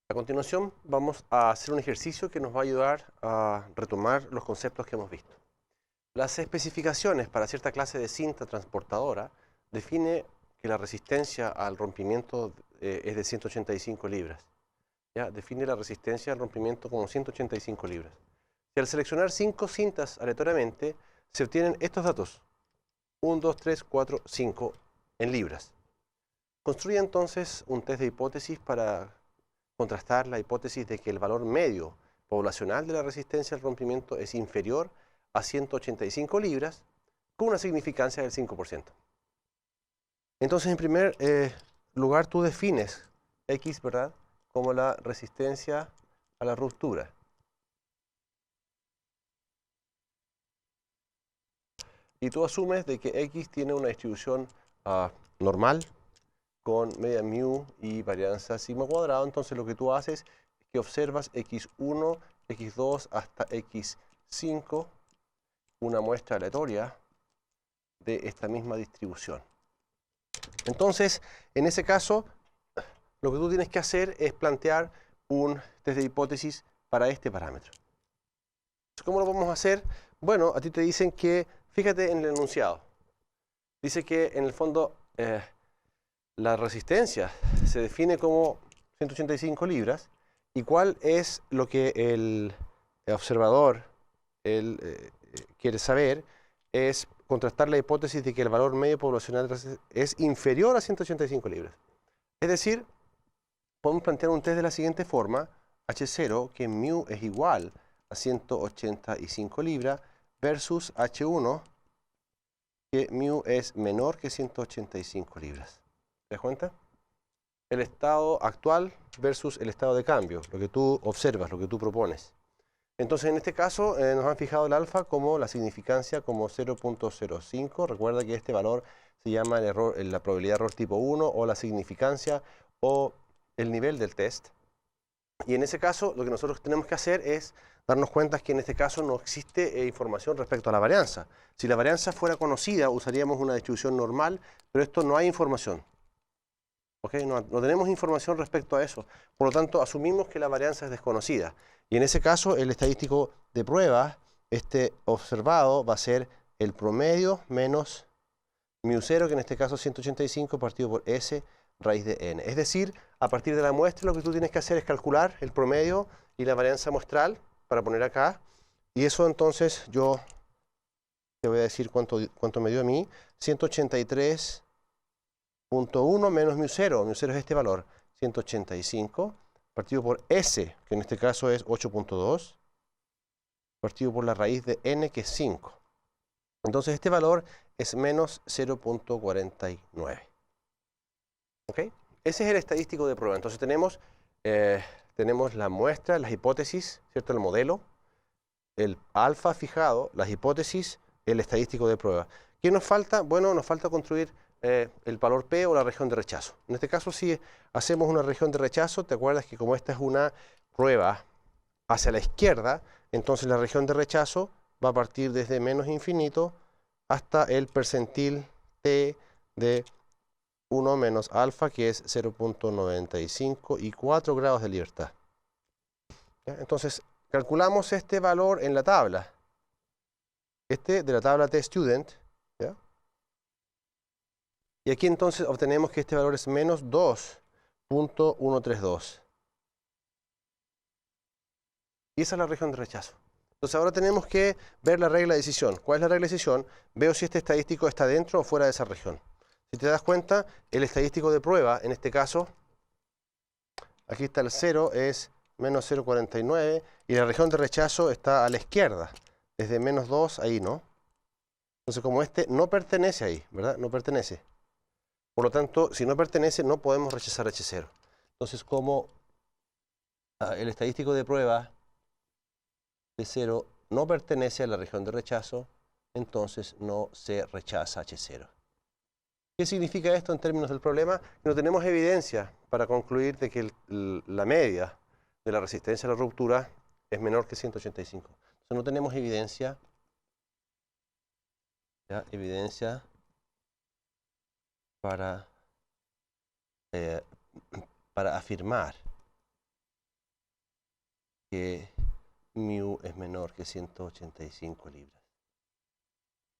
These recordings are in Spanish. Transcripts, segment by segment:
A continuación vamos a hacer un ejercicio que nos va a ayudar a retomar los conceptos que hemos visto. Las especificaciones para cierta clase de cinta transportadora define que la resistencia al rompimiento es de 185 libras. ¿Ya? Define la resistencia al rompimiento como 185 libras. Y al seleccionar 5 cintas aleatoriamente, se obtienen estos datos: 1, 2, 3, 4, 5 en libras. Construye entonces un test de hipótesis para contrastar la hipótesis de que el valor medio poblacional de la resistencia al rompimiento es inferior a 185 libras con una significancia del 5%. Entonces, en primer lugar, tú defines X, ¿verdad?, como la resistencia a la ruptura. Y tú asumes de que X tiene una distribución normal con media mu y varianza sigma cuadrado. Entonces lo que tú haces es que observas X1, X2 hasta X5, una muestra aleatoria de esta misma distribución. Entonces, en ese caso, lo que tú tienes que hacer es plantear un test de hipótesis para este parámetro. ¿Cómo lo vamos a hacer? Bueno, a ti te dicen que, fíjate en el enunciado, dice que en el fondo la resistencia se define como 185 libras. ¿Y cuál es lo que el observador quiere saber? Es contrastar la hipótesis de que el valor medio poblacional es inferior a 185 libras. Es decir, podemos plantear un test de la siguiente forma: H0, que mu es igual a 185 libras, versus H1, que mu es menor que 185 libras. ¿Te das cuenta? El estado actual versus el estado de cambio, lo que tú observas, lo que tú propones. Entonces, en este caso, nos han fijado el alfa como la significancia como 0.05. Recuerda que este valor se llama el error, la probabilidad de error tipo 1, o la significancia, o el nivel del test. Y en ese caso, lo que nosotros tenemos que hacer es darnos cuenta que en este caso no existe información respecto a la varianza. Si la varianza fuera conocida, usaríamos una distribución normal, pero esto no hay información. ¿Okay? No tenemos información respecto a eso. Por lo tanto, asumimos que la varianza es desconocida. Y en ese caso, el estadístico de prueba, este observado, va a ser el promedio menos μ0, que en este caso es 185, partido por S raíz de n. Es decir, a partir de la muestra, lo que tú tienes que hacer es calcular el promedio y la varianza muestral para poner acá. Y eso, entonces, yo te voy a decir cuánto me dio a mí. 183.1 menos μ0. μ0 es este valor, 185, partido por S, que en este caso es 8.2, partido por la raíz de n, que es 5. Entonces este valor es menos 0.49. ¿Ok? Ese es el estadístico de prueba. Entonces tenemos la muestra, las hipótesis, ¿cierto? El modelo, el alfa fijado, las hipótesis, el estadístico de prueba. ¿Qué nos falta? Bueno, nos falta construir el valor P o la región de rechazo. En este caso, si hacemos una región de rechazo, te acuerdas que como esta es una prueba hacia la izquierda, entonces la región de rechazo va a partir desde menos infinito hasta el percentil T de 1 menos alfa, que es 0.95 y 4 grados de libertad. ¿Ya? Entonces, calculamos este valor en la tabla. De la tabla T-Student. ¿Ya? Y aquí entonces obtenemos que este valor es menos 2.132. Y esa es la región de rechazo. Entonces ahora tenemos que ver la regla de decisión. ¿Cuál es la regla de decisión? Veo si este estadístico está dentro o fuera de esa región. Si te das cuenta, el estadístico de prueba, en este caso, aquí está el 0, es menos 0.49, y la región de rechazo está a la izquierda, desde menos 2, ahí, ¿no? Entonces, como este no pertenece ahí, ¿verdad? No pertenece. Por lo tanto, si no pertenece, no podemos rechazar H0. Entonces, como el estadístico de prueba de 0 no pertenece a la región de rechazo, entonces no se rechaza H0. ¿Qué significa esto en términos del problema? No tenemos evidencia para concluir de que la media de la resistencia a la ruptura es menor que 185. Entonces no tenemos evidencia, ¿ya? Evidencia para afirmar que mu es menor que 185 libras.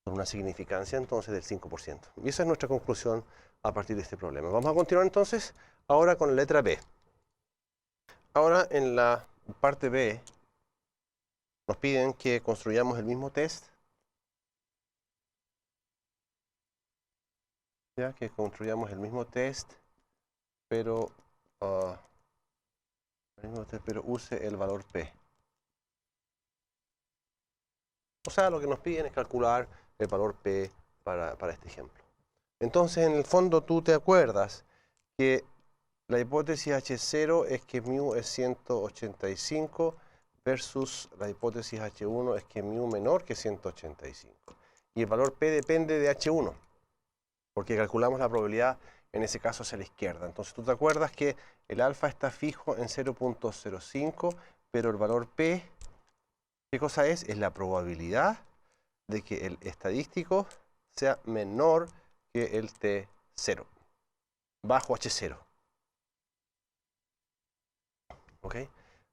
Con una significancia entonces del 5%. Y esa es nuestra conclusión a partir de este problema. Vamos a continuar entonces ahora con la letra B. Ahora en la parte B nos piden que construyamos el mismo test. Ya que construyamos el mismo test, pero use el valor P. O sea, lo que nos piden es calcular el valor P para este ejemplo. Entonces, en el fondo, tú te acuerdas que la hipótesis H0 es que mu es 185 versus la hipótesis H1 es que mu menor que 185. Y el valor P depende de H1, porque calculamos la probabilidad en ese caso hacia la izquierda. Entonces, tú te acuerdas que el alfa está fijo en 0.05, pero el valor P, ¿qué cosa es? Es la probabilidad de que el estadístico sea menor que el T0, bajo H0. ¿Ok?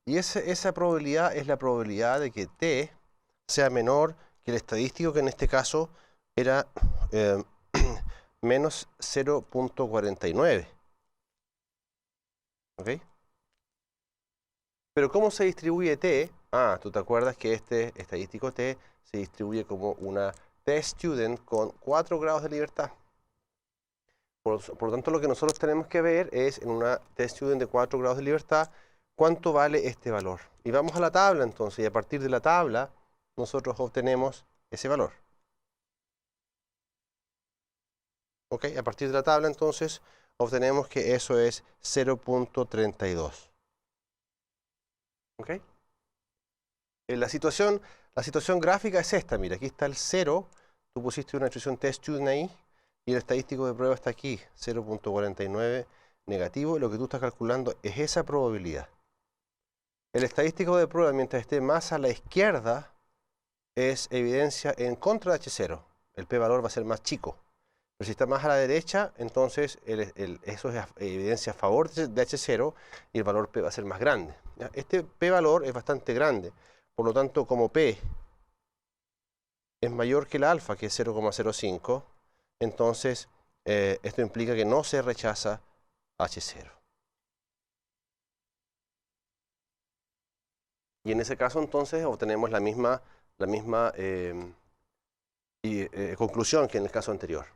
Y esa probabilidad es la probabilidad de que T sea menor que el estadístico, que en este caso era menos 0.49. ¿Ok? Pero ¿cómo se distribuye T? Ah, tú te acuerdas que este estadístico T se distribuye como una T-student con 4 grados de libertad. Por lo tanto, lo que nosotros tenemos que ver es en una T-student de 4 grados de libertad, ¿cuánto vale este valor? Y vamos a la tabla entonces, y a partir de la tabla nosotros obtenemos ese valor. ¿Ok? A partir de la tabla entonces obtenemos que eso es 0.32. ¿Ok? La situación gráfica es esta, mira, aquí está el 0, tú pusiste una expresión T-student ahí, y el estadístico de prueba está aquí, 0.49 negativo, y lo que tú estás calculando es esa probabilidad. El estadístico de prueba, mientras esté más a la izquierda, es evidencia en contra de H0. El p-valor va a ser más chico. Pero si está más a la derecha, entonces eso es evidencia a favor de H0 y el valor P va a ser más grande. ¿Ya? Este p-valor es bastante grande. Por lo tanto, como P es mayor que el alfa, que es 0,05, entonces esto implica que no se rechaza H0. Y en ese caso entonces obtenemos la misma conclusión que en el caso anterior.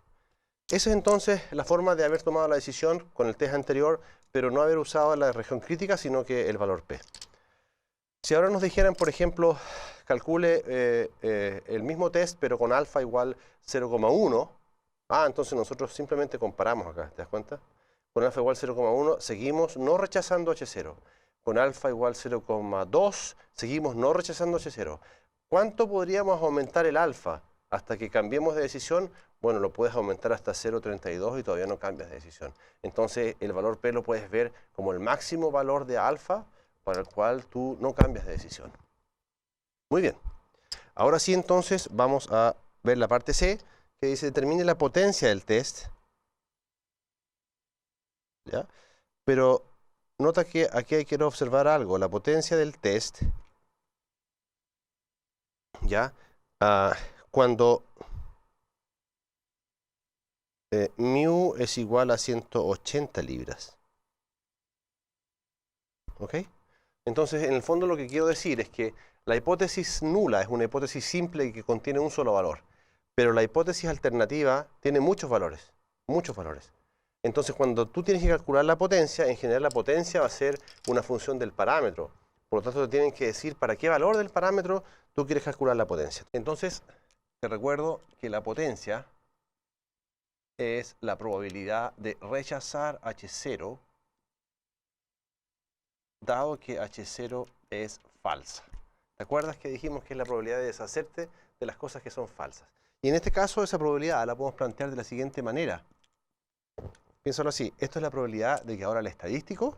Esa es entonces la forma de haber tomado la decisión con el test anterior, pero no haber usado la región crítica, sino que el valor P. Si ahora nos dijeran, por ejemplo, calcule el mismo test, pero con alfa igual 0,1, entonces nosotros simplemente comparamos acá, ¿te das cuenta? Con alfa igual 0,1 seguimos no rechazando H0. Con alfa igual 0,2 seguimos no rechazando H0. ¿Cuánto podríamos aumentar el alfa hasta que cambiemos de decisión? Bueno, lo puedes aumentar hasta 0,32 y todavía no cambias de decisión. Entonces el valor P lo puedes ver como el máximo valor de alfa para el cual tú no cambias de decisión. Muy bien. Ahora sí, entonces, vamos a ver la parte C, que dice determine la potencia del test. ¿Ya? Pero nota que aquí hay que observar algo. La potencia del test, ¿ya? Cuando mu es igual a 180 libras. ¿Ok? Entonces, en el fondo lo que quiero decir es que la hipótesis nula es una hipótesis simple que contiene un solo valor, pero la hipótesis alternativa tiene muchos valores, muchos valores. Entonces, cuando tú tienes que calcular la potencia, en general la potencia va a ser una función del parámetro. Por lo tanto, te tienen que decir para qué valor del parámetro tú quieres calcular la potencia. Entonces, te recuerdo que la potencia es la probabilidad de rechazar H0 dado que H0 es falsa. ¿Te acuerdas que dijimos que es la probabilidad de deshacerte de las cosas que son falsas? Y en este caso esa probabilidad la podemos plantear de la siguiente manera. Piénsalo así, esto es la probabilidad de que ahora el estadístico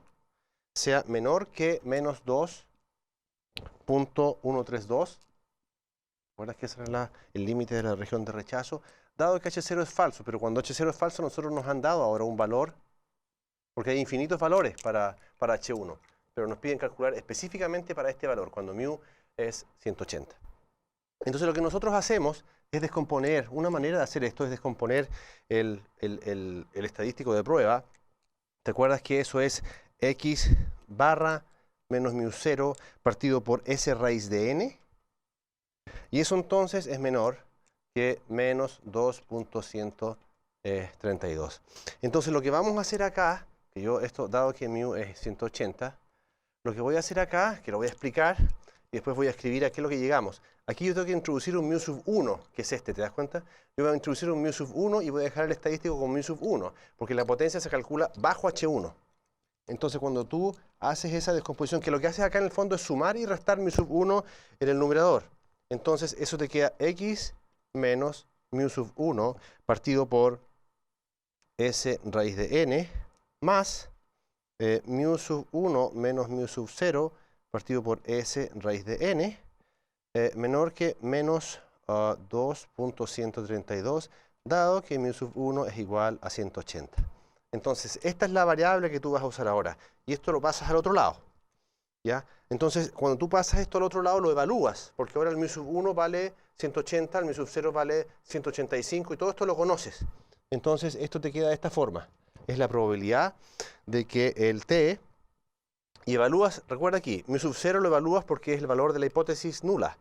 sea menor que menos 2.132. ¿Recuerdas que ese era el límite de la región de rechazo? Dado que H0 es falso, pero cuando H0 es falso nosotros nos han dado ahora un valor, porque hay infinitos valores para H1. pero nos piden calcular específicamente para este valor, cuando mu es 180. Entonces lo que nosotros hacemos es descomponer, una manera de hacer esto es descomponer el estadístico de prueba. ¿Te acuerdas que eso es x barra menos mu0 partido por s raíz de n? Y eso entonces es menor que menos 2.132. Entonces lo que vamos a hacer acá, que yo esto, dado que mu es 180, lo que voy a hacer acá, que lo voy a explicar, y después voy a escribir a qué es lo que llegamos. Aquí yo tengo que introducir un mu sub 1, que es este, ¿te das cuenta? Yo voy a introducir un mu sub 1 y voy a dejar el estadístico con mu sub 1, porque la potencia se calcula bajo H1. Entonces cuando tú haces esa descomposición, que lo que haces acá en el fondo es sumar y restar mu sub 1 en el numerador. Entonces eso te queda x menos mu sub 1 partido por s raíz de n más mu sub 1 menos mu sub 0 partido por s raíz de n menor que menos 2.132, dado que mu sub 1 es igual a 180. Entonces, esta es la variable que tú vas a usar ahora. Y esto lo pasas al otro lado. ¿Ya? Entonces, cuando tú pasas esto al otro lado, lo evalúas. Porque ahora el mu sub 1 vale 180, el mu sub 0 vale 185, y todo esto lo conoces. Entonces, esto te queda de esta forma. Es la probabilidad de que el t, y evalúas, recuerda aquí, mu sub 0 lo evalúas porque es el valor de la hipótesis nula.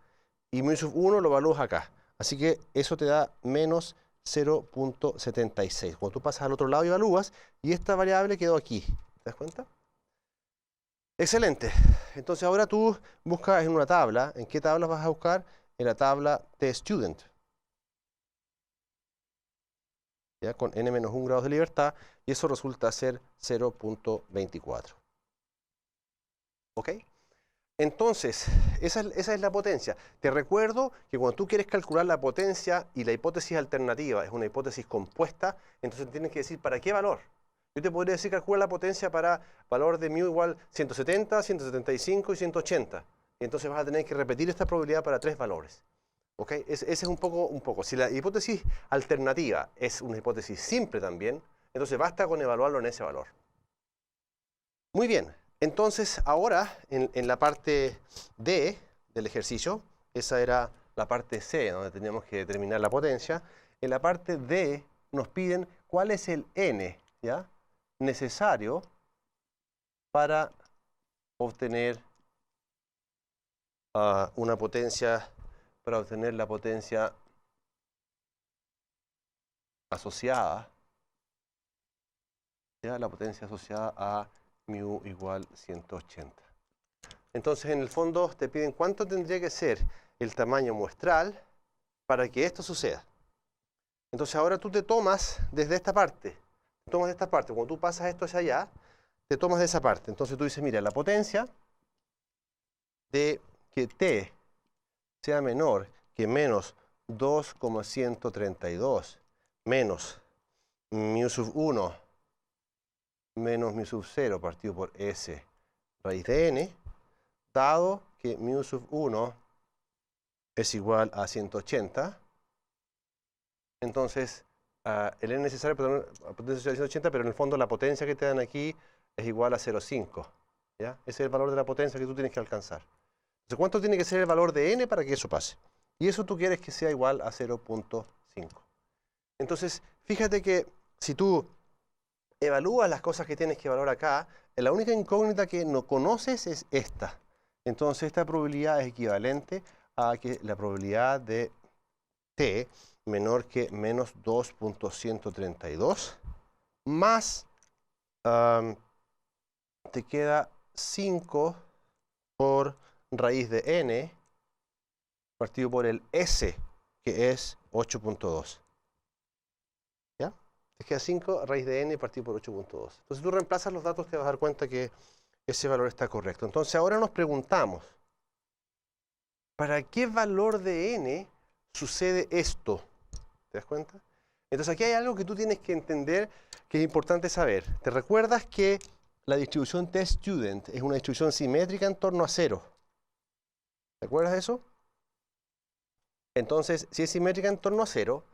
Y mu sub 1 lo evalúas acá. Así que eso te da menos 0.76. Cuando tú pasas al otro lado y evalúas, y esta variable quedó aquí. ¿Te das cuenta? Excelente. Entonces ahora tú buscas en una tabla. ¿En qué tabla vas a buscar? En la tabla tstudent. ¿Ya? Con n-1 grados de libertad, y eso resulta ser 0.24. ¿Ok? Entonces, esa es la potencia. Te recuerdo que cuando tú quieres calcular la potencia y la hipótesis alternativa es una hipótesis compuesta, entonces tienes que decir ¿para qué valor? Yo te podría decir calcula la potencia para valor de mu igual 170, 175 y 180. Y entonces vas a tener que repetir esta probabilidad para 3 valores. ¿Ok? Ese es un poco. Si la hipótesis alternativa es una hipótesis simple también, entonces basta con evaluarlo en ese valor. Muy bien. Entonces, ahora, en la parte D del ejercicio, esa era la parte C, donde teníamos que determinar la potencia. En la parte D nos piden cuál es el n, ¿ya?, necesario para obtener una potencia, para obtener la potencia asociada, ¿ya?, la potencia asociada a mu igual 180. Entonces, en el fondo, te piden cuánto tendría que ser el tamaño muestral para que esto suceda. Entonces, ahora tú te tomas desde esta parte. Cuando tú pasas esto hacia allá, te tomas de esa parte. Entonces, tú dices, mira, la potencia de que t sea menor que menos 2,132 menos mu sub 1 menos mu sub 0 partido por s raíz de n, dado que mu sub 1 es igual a 180, entonces el n necesario para la potencia de 180, pero en el fondo la potencia que te dan aquí es igual a 0,5. ¿Ya? Ese es el valor de la potencia que tú tienes que alcanzar. Entonces, ¿cuánto tiene que ser el valor de n para que eso pase? Y eso tú quieres que sea igual a 0.5. Entonces, fíjate que si tú evalúas las cosas que tienes que evaluar acá, la única incógnita que no conoces es esta. Entonces, esta probabilidad es equivalente a que la probabilidad de t menor que menos 2.132 más te queda 5 por raíz de n partido por el s, que es 8.2. ¿Ya? Te queda 5 raíz de n partido por 8.2. Entonces tú reemplazas los datos, te vas a dar cuenta que ese valor está correcto. Entonces ahora nos preguntamos, ¿para qué valor de n sucede esto? ¿Te das cuenta? Entonces aquí hay algo que tú tienes que entender que es importante saber. ¿Te recuerdas que la distribución tstudent es una distribución simétrica en torno a 0? ¿Te acuerdas de eso? Entonces, si es simétrica en torno a 0,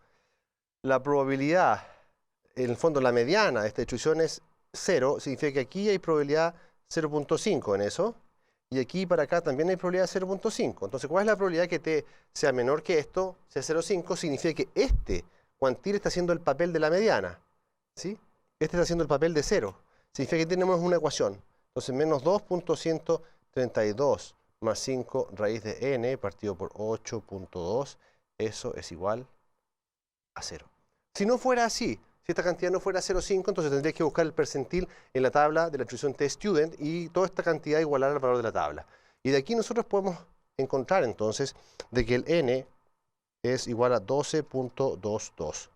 la probabilidad, en el fondo la mediana de esta distribución es 0, significa que aquí hay probabilidad 0.5 en eso. Y aquí para acá también hay probabilidad de 0.5. Entonces, ¿cuál es la probabilidad que t sea menor que esto, sea 0.5? Significa que este cuantil está haciendo el papel de la mediana, ¿sí? Este está haciendo el papel de 0. Significa que tenemos una ecuación. Entonces, menos 2.132 más 5 raíz de n partido por 8.2, eso es igual a 0. Si no fuera así, si esta cantidad no fuera 0.5, entonces tendrías que buscar el percentil en la tabla de la distribución t-student y toda esta cantidad igualar al valor de la tabla. Y de aquí nosotros podemos encontrar entonces de que el n es igual a 12.22.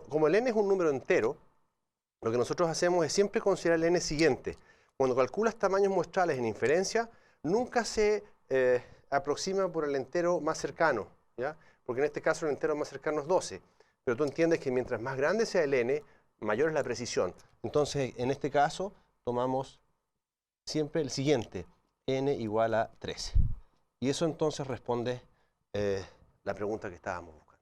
Como el n es un número entero, lo que nosotros hacemos es siempre considerar el n siguiente. Cuando calculas tamaños muestrales en inferencia, nunca se aproxima por el entero más cercano, ¿ya? Porque en este caso el entero más cercano es 12. Pero tú entiendes que mientras más grande sea el n, mayor es la precisión. Entonces, en este caso, tomamos siempre el siguiente, n igual a 13. Y eso entonces responde la pregunta que estábamos buscando.